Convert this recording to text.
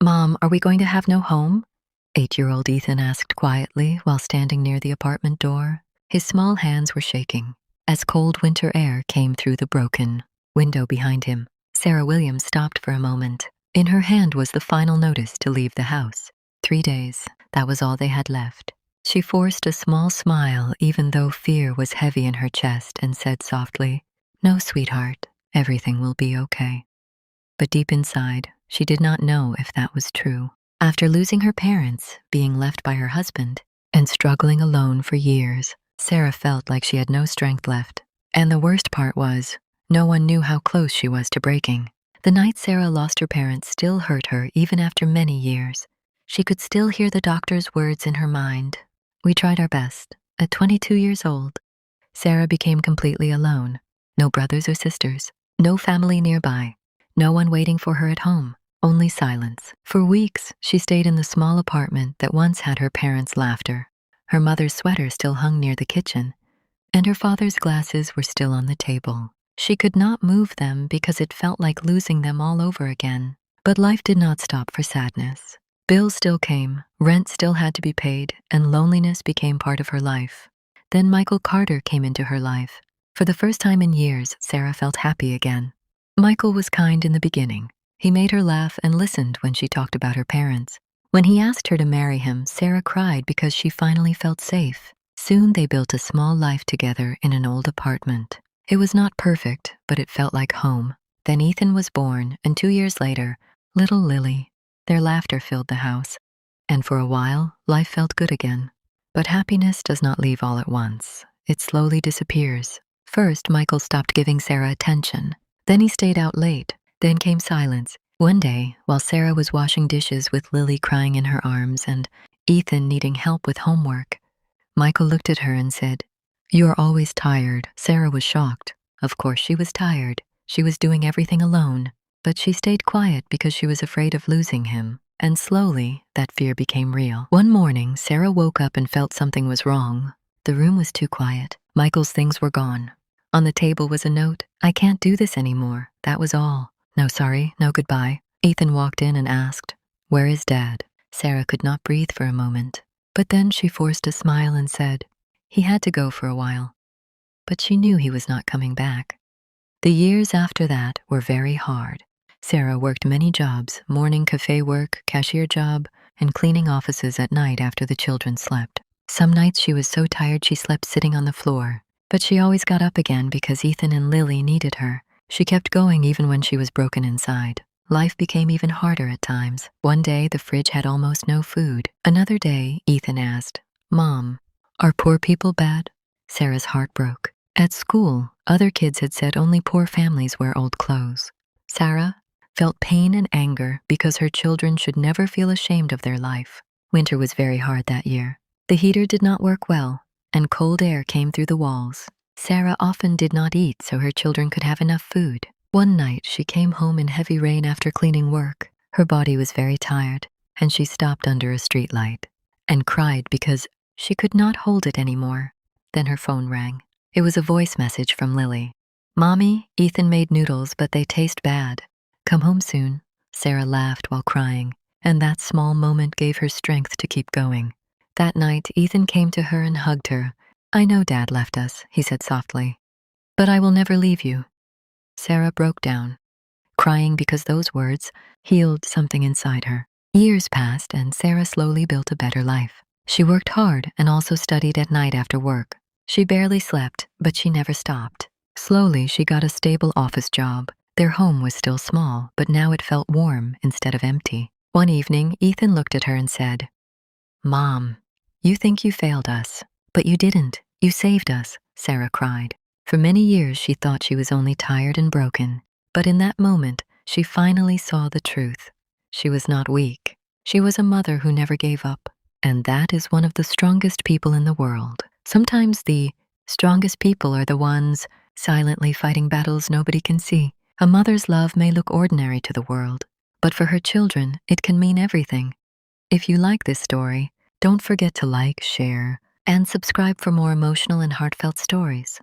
Mom, are we going to have no home? 8-year-old Ethan asked quietly while standing near the apartment door. His small hands were shaking as cold winter air came through the broken window behind him. Sarah Williams stopped for a moment. In her hand was the final notice to leave the house. 3 days, that was all they had left. She forced a small smile even though fear was heavy in her chest and said softly, "No, sweetheart, everything will be okay." But deep inside, she did not know if that was true. After losing her parents, being left by her husband, and struggling alone for years, Sarah felt like she had no strength left. And the worst part was, no one knew how close she was to breaking. The night Sarah lost her parents still hurt her even after many years. She could still hear the doctor's words in her mind. "We tried our best." At 22 years old, Sarah became completely alone. No brothers or sisters, no family nearby, no one waiting for her at home. Only silence. For weeks, she stayed in the small apartment that once had her parents' laughter. Her mother's sweater still hung near the kitchen, and her father's glasses were still on the table. She could not move them because it felt like losing them all over again. But life did not stop for sadness. Bills still came, rent still had to be paid, and loneliness became part of her life. Then Michael Carter came into her life. For the first time in years, Sarah felt happy again. Michael was kind in the beginning. He made her laugh and listened when she talked about her parents. When he asked her to marry him, Sarah cried because she finally felt safe. Soon they built a small life together in an old apartment. It was not perfect, but it felt like home. Then Ethan was born, and 2 years later, little Lily. Their laughter filled the house. And for a while, life felt good again. But happiness does not leave all at once. It slowly disappears. First, Michael stopped giving Sarah attention. Then he stayed out late. Then came silence. One day, while Sarah was washing dishes with Lily crying in her arms and Ethan needing help with homework, Michael looked at her and said, "You are always tired." Sarah was shocked. Of course she was tired. She was doing everything alone. But she stayed quiet because she was afraid of losing him. And slowly, that fear became real. One morning, Sarah woke up and felt something was wrong. The room was too quiet. Michael's things were gone. On the table was a note. "I can't do this anymore." That was all. No sorry, no goodbye. Ethan walked in and asked, "Where is Dad?" Sarah could not breathe for a moment. But then she forced a smile and said, "He had to go for a while." But she knew he was not coming back. The years after that were very hard. Sarah worked many jobs, morning cafe work, cashier job, and cleaning offices at night after the children slept. Some nights she was so tired she slept sitting on the floor. But she always got up again because Ethan and Lily needed her. She kept going even when she was broken inside. Life became even harder at times. One day, the fridge had almost no food. Another day, Ethan asked, "Mom, are poor people bad?" Sarah's heart broke. At school, other kids had said only poor families wear old clothes. Sarah felt pain and anger because her children should never feel ashamed of their life. Winter was very hard that year. The heater did not work well, and cold air came through the walls. Sarah often did not eat so her children could have enough food. One night, she came home in heavy rain after cleaning work. Her body was very tired, and she stopped under a streetlight and cried because she could not hold it anymore. Then her phone rang. It was a voice message from Lily. "Mommy, Ethan made noodles, but they taste bad. Come home soon." Sarah laughed while crying, and that small moment gave her strength to keep going. That night, Ethan came to her and hugged her. "I know Dad left us," he said softly, "but I will never leave you." Sarah broke down, crying because those words healed something inside her. Years passed, and Sarah slowly built a better life. She worked hard and also studied at night after work. She barely slept, but she never stopped. Slowly, she got a stable office job. Their home was still small, but now it felt warm instead of empty. One evening, Ethan looked at her and said, "Mom, you think you failed us, but you didn't. You saved us," Sarah cried. For many years, she thought she was only tired and broken. But in that moment, she finally saw the truth. She was not weak. She was a mother who never gave up. And that is one of the strongest people in the world. Sometimes the strongest people are the ones silently fighting battles nobody can see. A mother's love may look ordinary to the world, but for her children, it can mean everything. If you like this story, don't forget to like, share, and subscribe for more emotional and heartfelt stories.